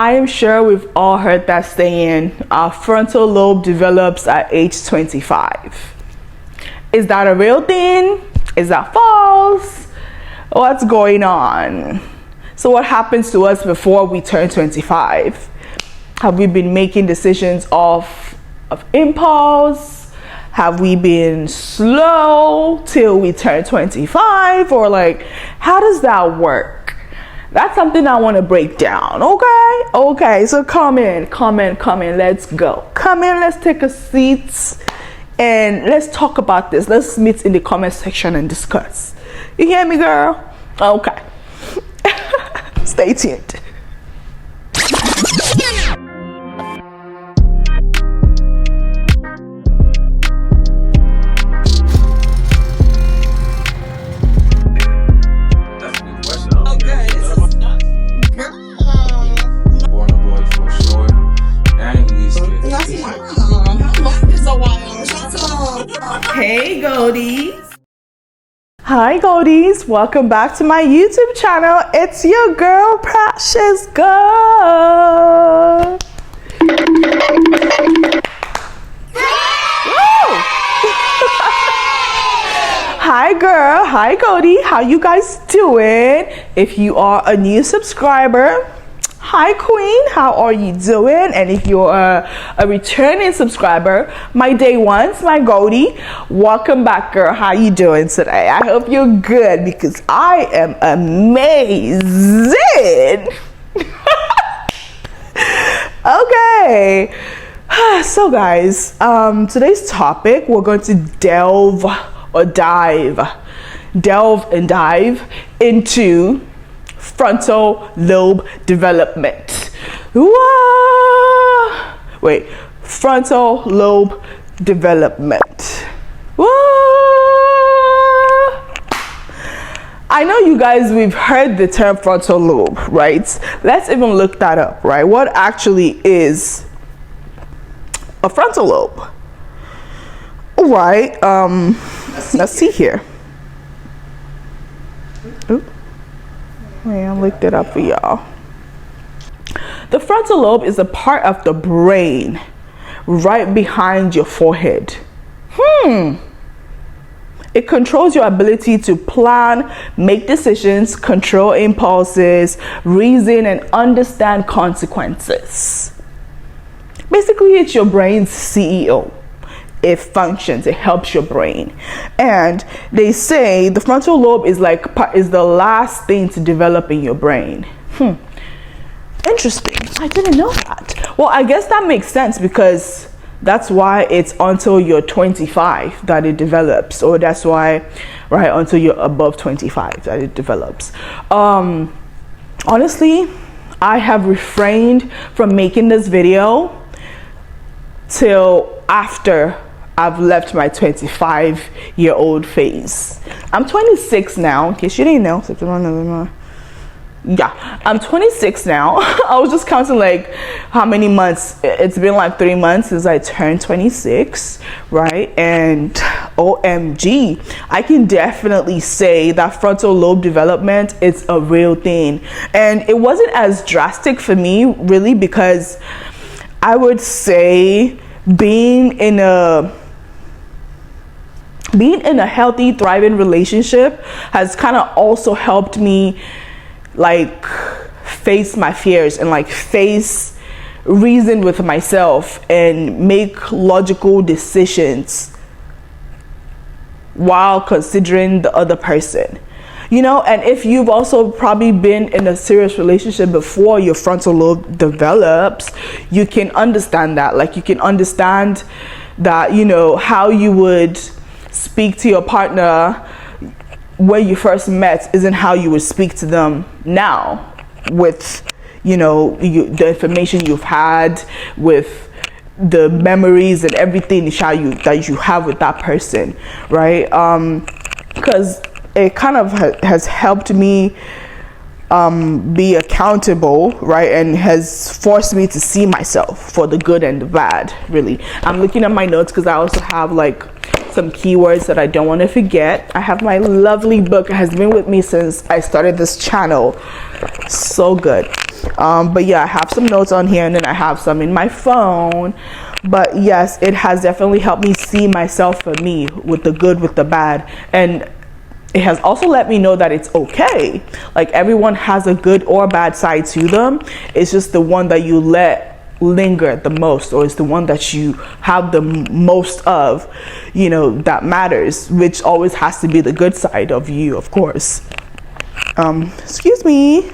I am sure we've all heard that saying, our frontal lobe develops at age 25. Is that a real thing? Is that false? What's going on? So what happens to us before we turn 25? Have we been making decisions of impulse? Have we been slow till we turn 25? Or like, how does that work? That's something I want to break down. Okay, so come in, let's go. Come in, let's take a seat and let's talk about this. Let's meet in the comment section and discuss. You hear me, girl? Okay. Stay tuned. Hey Goldies. Hi Goldies, welcome back to my YouTube channel. It's your girl Precious Convo. Hi girl, hi Goldie, how you guys doing? If you are a new subscriber, hi queen, how are you doing? And if you're a returning subscriber, my day ones, my Goldie, welcome back girl. How you doing today? I hope you're good because I am amazing. Okay, so guys, today's topic, we're going to delve and dive into frontal lobe development. Wait, frontal lobe development. I know you guys, we've heard the term frontal lobe, right? Let's even look that up, right? What actually is a frontal lobe? Right, let's see here. Ooh. Wait, I looked it up for y'all. The frontal lobe is a part of the brain right behind your forehead. It controls your ability to plan, make decisions, control impulses, reason, and understand consequences. Basically, it's your brain's CEO. It functions, it helps your brain. And they say the frontal lobe is the last thing to develop in your brain. Interesting. I didn't know that. Well, I guess that makes sense because that's why it's until you're 25 that it develops, or that's why, right, until you're above 25 that it develops. Honestly, I have refrained from making this video till after I've left my 25-year-old phase. I'm 26 now, in case you didn't know. Yeah, I'm 26 now. I was just counting like how many months. It's been like 3 months since I turned 26, right? And OMG, I can definitely say that frontal lobe development is a real thing. And it wasn't as drastic for me, really, because I would say being in a healthy, thriving relationship has kind of also helped me like face my fears and like reason with myself and make logical decisions while considering the other person. You know, and if you've also probably been in a serious relationship before your frontal lobe develops, you can understand that. Like, you can understand that, you know, how you would speak to your partner when you first met isn't how you would speak to them now, with, you know, the information you've had, with the memories and everything that you have with that person, right? Because it kind of has helped me be accountable, right? And has forced me to see myself for the good and the bad, really. I'm looking at my notes because I also have like some keywords that I don't want to forget. I have my lovely book. It has been with me since I started this channel. So good. But yeah, I have some notes on here, and then I have some in my phone. But yes, it has definitely helped me see myself for me, with the good, with the bad. And it has also let me know that it's okay. Like, everyone has a good or bad side to them. It's just the one that you let linger the most, or it's the one that you have the most of, that matters, which always has to be the good side of you, of course. Excuse me.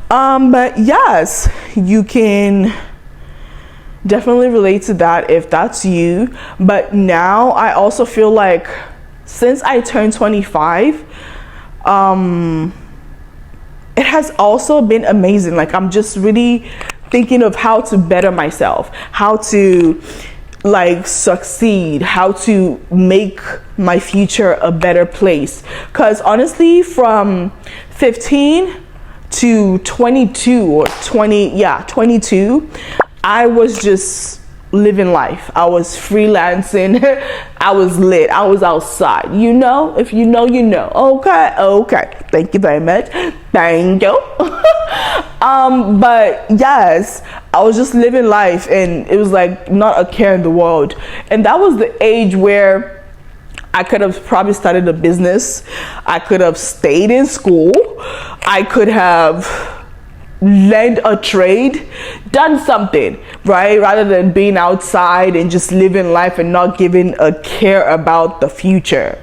But yes, you can definitely relate to that if that's you. But now I also feel like, since I turned 25, it has also been amazing. Like, I'm just really thinking of how to better myself, how to succeed, how to make my future a better place. Because honestly, from 15 to 22 or 22, I was just living life. I was freelancing. I was lit. I was outside. If you know, you know. Okay. Thank you very much. Thank you. But yes, I was just living life, and it was like not a care in the world. And that was the age where I could have probably started a business. I could have stayed in school. I could have learned a trade, done something, right? Rather than being outside and just living life and not giving a care about the future,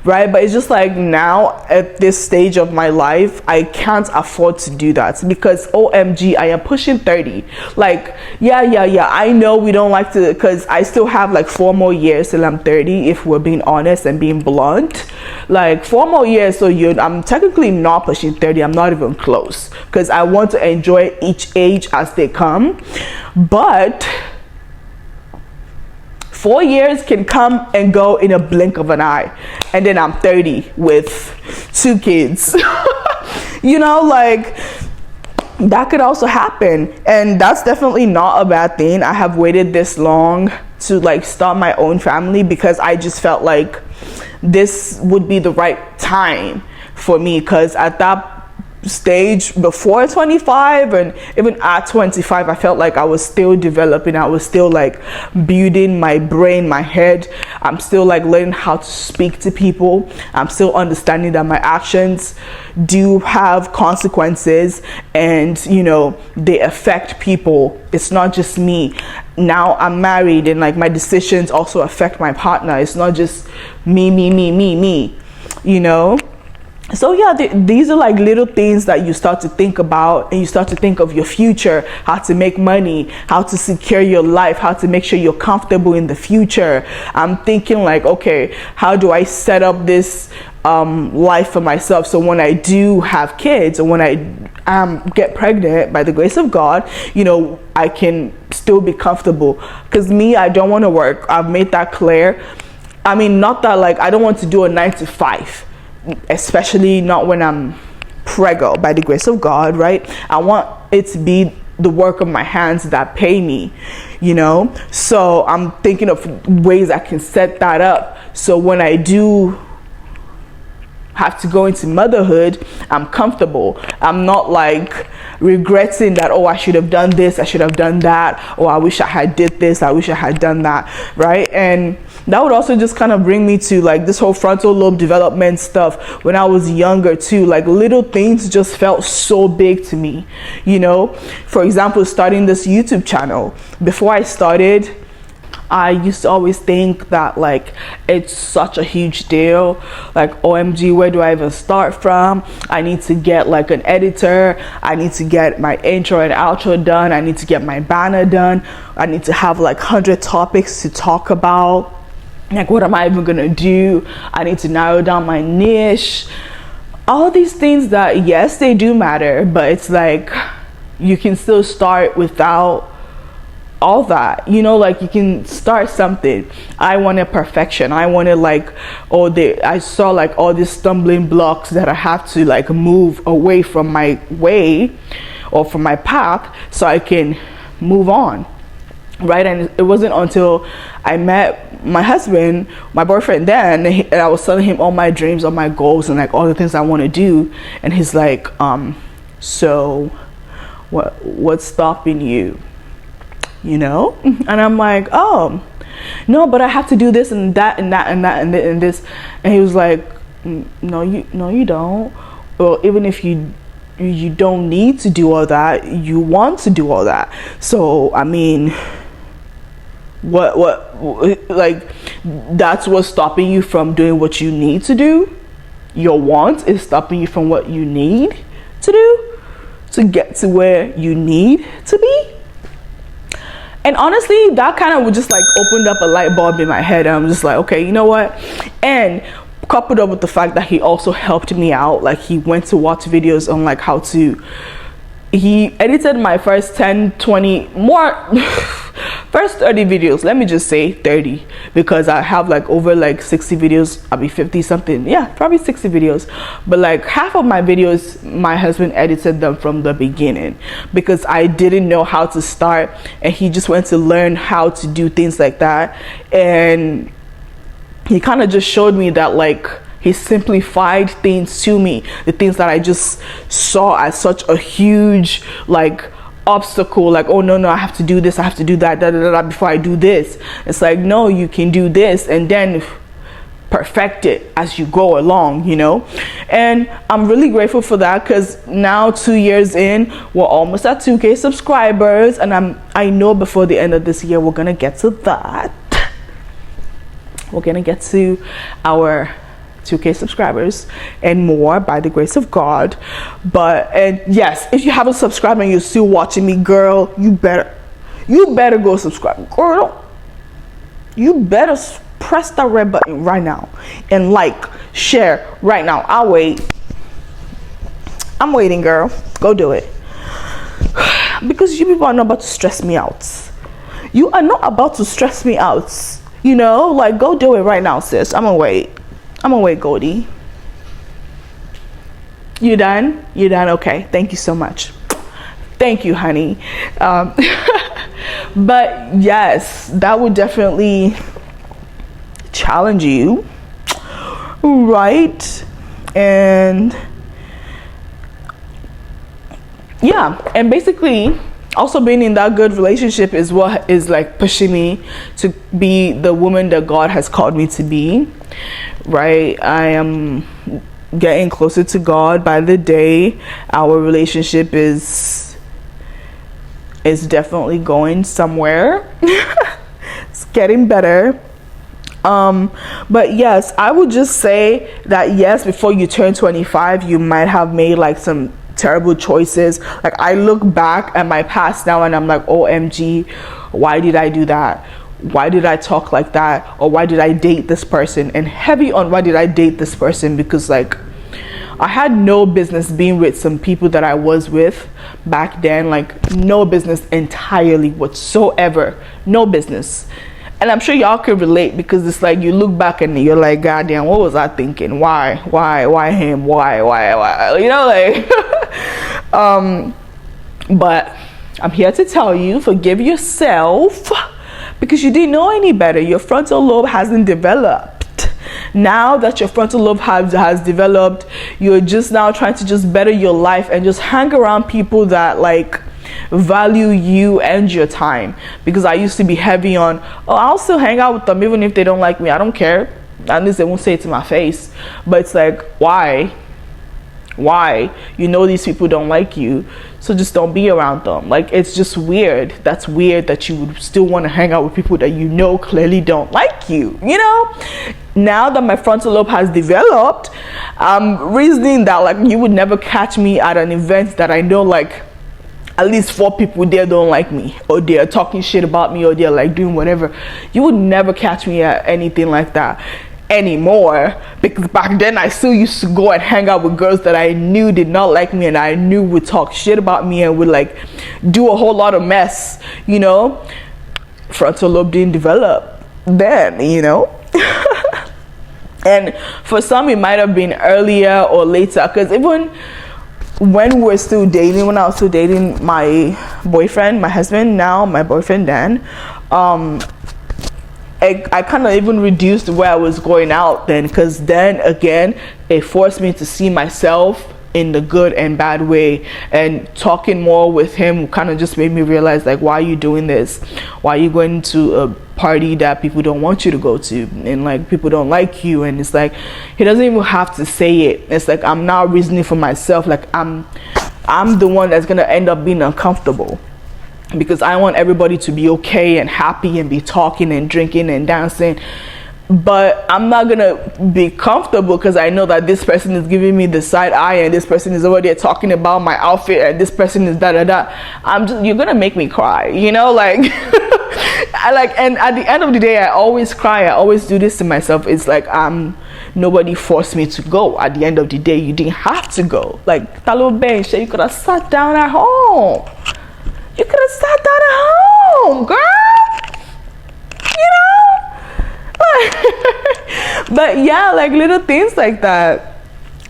right? But it's just like, now at this stage of my life, I can't afford to do that, because OMG, I am pushing 30. Like, yeah, I know we don't like to, because I still have like 4 more years till I'm 30, if we're being honest and being blunt. Like, 4 more years, so I'm technically not pushing 30. I'm not even close, because I want to enjoy each age as they come. But 4 years can come and go in a blink of an eye, and then I'm 30 with 2 kids. Like, that could also happen, and that's definitely not a bad thing. I have waited this long to start my own family, because I just felt like this would be the right time for me, because at that stage, before 25 and even at 25, I felt like I was still developing. I was still building my brain, my head. I'm still learning how to speak to people. I'm still understanding that my actions do have consequences, and they affect people. It's not just me. Now I'm married, and my decisions also affect my partner. It's not just me. So yeah, these are little things that you start to think about, and you start to think of your future, how to make money, how to secure your life, how to make sure you're comfortable in the future. I'm thinking okay, how do I set up this life for myself, so when I do have kids, or when I get pregnant, by the grace of God, I can still be comfortable. Because I don't want to work. I've made that clear. I mean, not that I don't want to do a 9 to 5. Especially not when I'm preggo, by the grace of God, right? I want it to be the work of my hands that pay me, So I'm thinking of ways I can set that up, so when I do have to go into motherhood, I'm comfortable. I'm not regretting that, I should have done this, I should have done that, or I wish I had did this, I wish I had done that, right? And that would also just kind of bring me to this whole frontal lobe development stuff. When I was younger too, little things just felt so big to me, For example, starting this YouTube channel. Before I started, I used to always think that it's such a huge deal. OMG, where do I even start from? I need to get an editor. I need to get my intro and outro done. I need to get my banner done. I need to have 100 topics to talk about. What am I even gonna do? I need to narrow down my niche. All these things that, yes, they do matter, but it's you can still start without all that, you can start something. I wanted perfection. I wanted I saw all these stumbling blocks that I have to move away from my way or from my path, so I can move on, right? And it wasn't until I met my husband, my boyfriend then, and I was telling him all my dreams, all my goals, and all the things I want to do, and he's so what's stopping you, you know? And I'm like, oh, no, but I have to do this and that and that and that and this. And he was like, no, you don't. Well, even if you don't need to do all that, you want to do all that. So I mean, what like, that's what's stopping you from doing what you need to do? Your want is stopping you from what you need to do to get to where you need to be? And honestly, that kind of would just like opened up a light bulb in my head. And I'm just like, okay, you know what? And coupled up with the fact that he also helped me out, like he went to watch videos on like how to, he edited my first 10, 20 more first 30 videos, let me just say 30, because I have like over like 60 videos. I'll be 50 something, yeah, probably 60 videos, but like half of my videos my husband edited them from the beginning, because I didn't know how to start, and he just went to learn how to do things like that. And he kind of just showed me that, like, he simplified things to me, the things that I just saw as such a huge like obstacle, like, oh no, I have to do this, I have to do that, before I do this. It's like, no, you can do this and then perfect it as you go along, you know. And I'm really grateful for that, because now 2 years in, we're almost at 2K subscribers, and I know before the end of this year we're gonna get to that. We're gonna get to our 2K subscribers and more by the grace of God. And yes, if you haven't subscribed and you're still watching me, girl, you better go subscribe, girl. You better press that red button right now and like, share right now. I'm waiting, girl. Go do it, because you people are not about to stress me out. You are not about to stress me out, you know. Like, go do it right now, sis. I'm gonna wait, Goldie. You done? Okay, thank you so much. Thank you, honey. But yes, that would definitely challenge you, right? And yeah, and basically also being in that good relationship is what is like pushing me to be the woman that God has called me to be, right? I am getting closer to God by the day. Our relationship is definitely going somewhere. It's getting better. But yes, I would just say that yes, before you turn 25, you might have made like some terrible choices. Like, I look back at my past now and I'm like, OMG, why did I do that? Why did I talk like that? Or why did I date this person? And heavy on why did I date this person, because like, I had no business being with some people that I was with back then. Like, no business entirely whatsoever. No business. And I'm sure y'all can relate, because it's like you look back and you're like, God damn, what was I thinking? Why him? Why? You know, like, but I'm here to tell you, forgive yourself, because you didn't know any better. Your frontal lobe hasn't developed. Now that your frontal lobe has developed, you're just now trying to just better your life and just hang around people that like value you and your time. Because I used to be heavy on, oh, I'll still hang out with them even if they don't like me. I don't care. At least they won't say it to my face. But it's like, why? You know these people don't like you, so just don't be around them. Like, it's just weird. That's weird that you would still want to hang out with people that you know clearly don't like you, you know. Now that my frontal lobe has developed, I'm reasoning that like you would never catch me at an event that I know like at least 4 people there don't like me, or they're talking shit about me, or they're like doing whatever. You would never catch me at anything like that anymore, because back then I still used to go and hang out with girls that I knew did not like me and I knew would talk shit about me and would like do a whole lot of mess, you know. Frontal lobe didn't develop then, you know. And for some it might have been earlier or later, because even when we're still dating, when I was still dating my boyfriend, my husband, now my boyfriend Dan, I kind of even reduced where I was going out then, because then again it forced me to see myself in the good and bad way. And talking more with him kind of just made me realize, like, why are you doing this? Why are you going to a party that people don't want you to go to, and like people don't like you? And it's like, he doesn't even have to say it. It's like, I'm now reasoning for myself, like I'm the one that's gonna end up being uncomfortable, because I want everybody to be okay and happy and be talking and drinking and dancing. But I'm not gonna be comfortable because I know that this person is giving me the side eye, and this person is over there talking about my outfit, and this person is da da da. You're gonna make me cry, you know, like. And at the end of the day, I always cry. I always do this to myself. It's like, nobody forced me to go. At the end of the day, you didn't have to go. Like, Talo Bench, you could have sat down at home. You could have sat down at home, girl. You know? But yeah, like little things like that.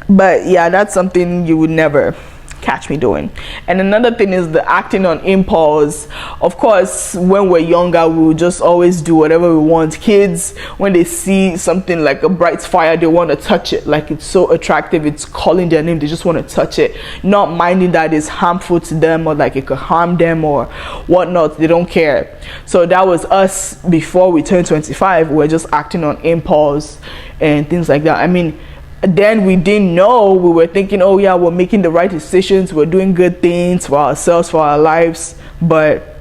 But yeah, that's something you would never catch me doing. And another thing is the acting on impulse. Of course, when we're younger, we'll just always do whatever we want. Kids, when they see something like a bright fire, they want to touch it. Like, it's so attractive, it's calling their name, they just want to touch it, not minding that it's harmful to them, or like it could harm them or whatnot. They don't care. So that was us before we turned 25. We're just acting on impulse and things like that. I mean, then we didn't know. We were thinking, oh yeah, we're making the right decisions, we're doing good things for ourselves, for our lives, but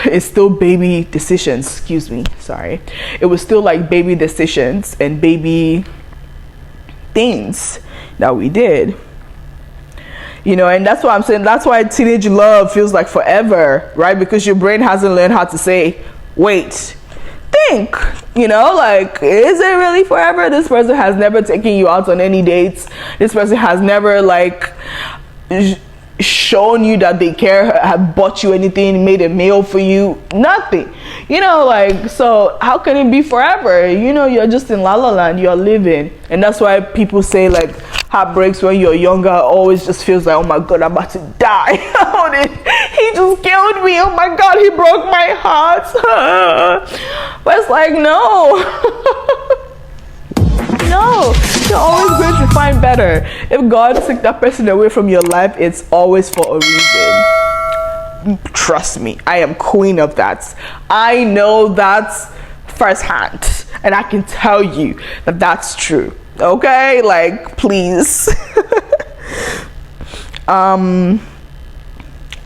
it's still baby decisions. Excuse me, sorry. It was still like baby decisions and baby things that we did, you know. And that's why I'm saying, that's why teenage love feels like forever, right? Because your brain hasn't learned how to say, wait, think, you know, like, is it really forever? This person has never taken you out on any dates. This person has never like shown you that they care, have bought you anything, made a meal for you, nothing, you know. Like, so how can it be forever? You know, you're just in la la land, you're living. And that's why people say, like, heartbreaks when you're younger always just feels like, oh my god, I'm about to die. He just killed me, oh my god, he broke my heart. But it's like, no. No, you're always going to find better. If God took that person away from your life, it's always for a reason. Trust me, I am queen of that. I know that firsthand, and I can tell you that that's true. Okay, like, please. I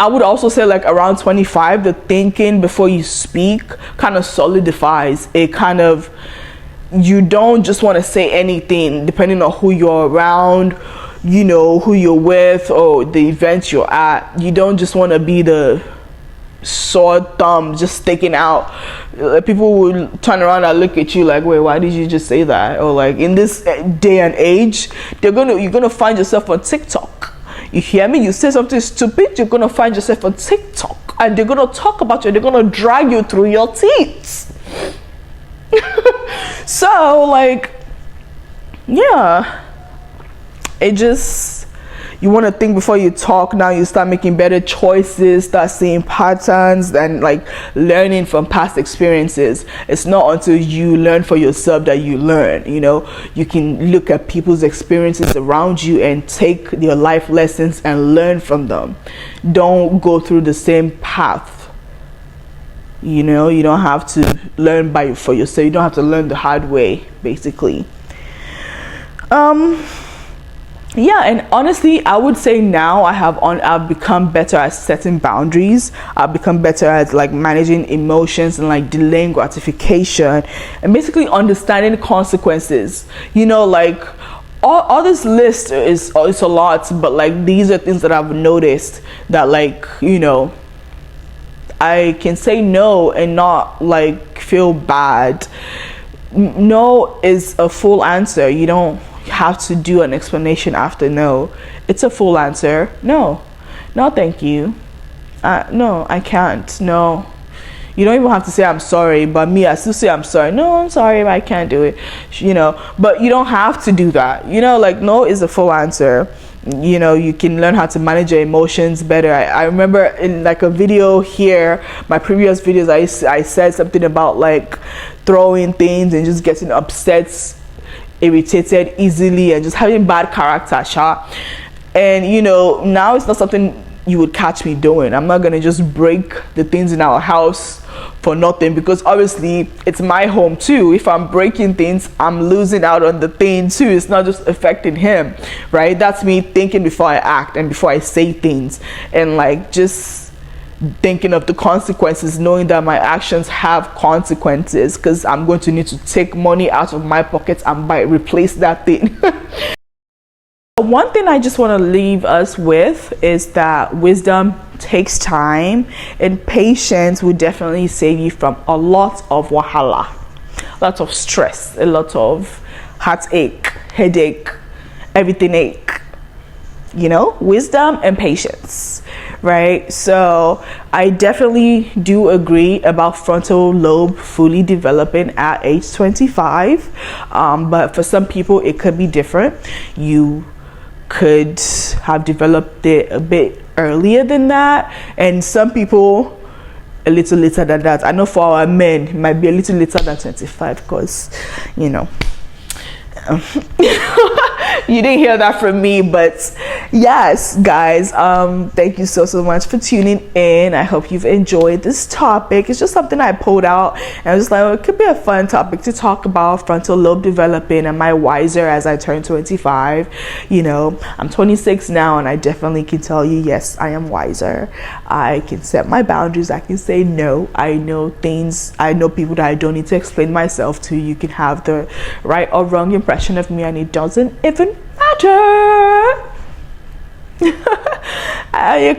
would also say, like, around 25, the thinking before you speak kind of solidifies. It kind of, you don't just want to say anything depending on who you're around, you know, who you're with, or the events you're at. You don't just want to be the sore thumb just sticking out. People will turn around and look at you like, wait, why did you just say that? Or like, in this day and age, you're gonna find yourself on TikTok. You hear me? You say something stupid, you're gonna find yourself on TikTok, and they're gonna talk about you, they're gonna drag you through your teeth. So, like, yeah, it just, you want to think before you talk. Now you start making better choices, start seeing patterns, and like learning from past experiences. It's not until you learn for yourself that you learn, you know. You can look at people's experiences around you and take your life lessons and learn from them. Don't go through the same path. You know, you don't have to learn for yourself. You don't have to learn the hard way, basically. Yeah, and honestly, I would say now I've become better at setting boundaries. I've become better at like managing emotions and like delaying gratification, and basically understanding consequences. You know, like all this list is a lot, but like these are things that I've noticed that, like, you know, I can say no and not like feel bad. No is a full answer. You don't have to do an explanation after no. It's a full answer. No thank you. No, I can't. No, you don't even have to say I'm sorry, but me, I still say I'm sorry. No, I'm sorry, but I can't do it, you know. But you don't have to do that, you know. Like, no is a full answer. You know, you can learn how to manage your emotions better. I remember in like a video here, my previous videos, I said something about like throwing things and just getting upset irritated easily and just having bad character, and you know, now it's not something you would catch me doing. I'm not gonna just break the things in our house for nothing, because obviously it's my home too. If I'm breaking things, I'm losing out on the thing too. It's not just affecting him, right? That's me thinking before I act and before I say things, and like just thinking of the consequences, knowing that my actions have consequences, because I'm going to need to take money out of my pockets and replace that thing. One thing I just want to leave us with is that wisdom takes time, and patience will definitely save you from a lot of wahala, a lot of stress, a lot of heartache, headache, everything ache. You know, wisdom and patience, right? So I definitely do agree about frontal lobe fully developing at age 25, but for some people it could be different. You could have developed it a bit earlier than that, and some people a little later than that. I know for our men it might be a little later than 25, because you know, you didn't hear that from me. But yes, guys, thank you so much for tuning in. I hope you've enjoyed this topic. It's just something I pulled out, and I was just like, oh, it could be a fun topic to talk about frontal lobe developing. Am I wiser as I turn 25? You know, I'm 26 now, and I definitely can tell you, yes, I am wiser. I can set my boundaries. I can say no. I know things. I know people that I don't need to explain myself to. You can have the right or wrong impression of me, and it doesn't even matter. I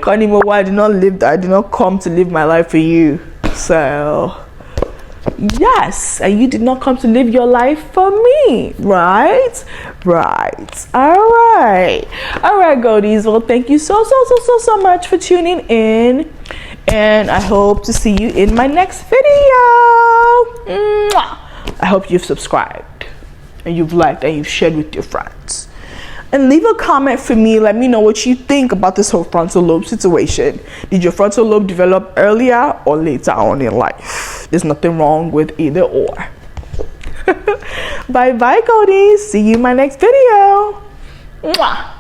did not come to live my life for you. So yes, and you did not come to live your life for me, right? All right, Goldies. Well, thank you so much for tuning in, and I hope to see you in my next video. Mwah. I hope you've subscribed and you've liked and you've shared with your friends, and leave a comment for me. Let me know what you think about this whole frontal lobe situation. Did your frontal lobe develop earlier or later on in life? There's nothing wrong with either or. Bye Goldies. See you in my next video. Mwah.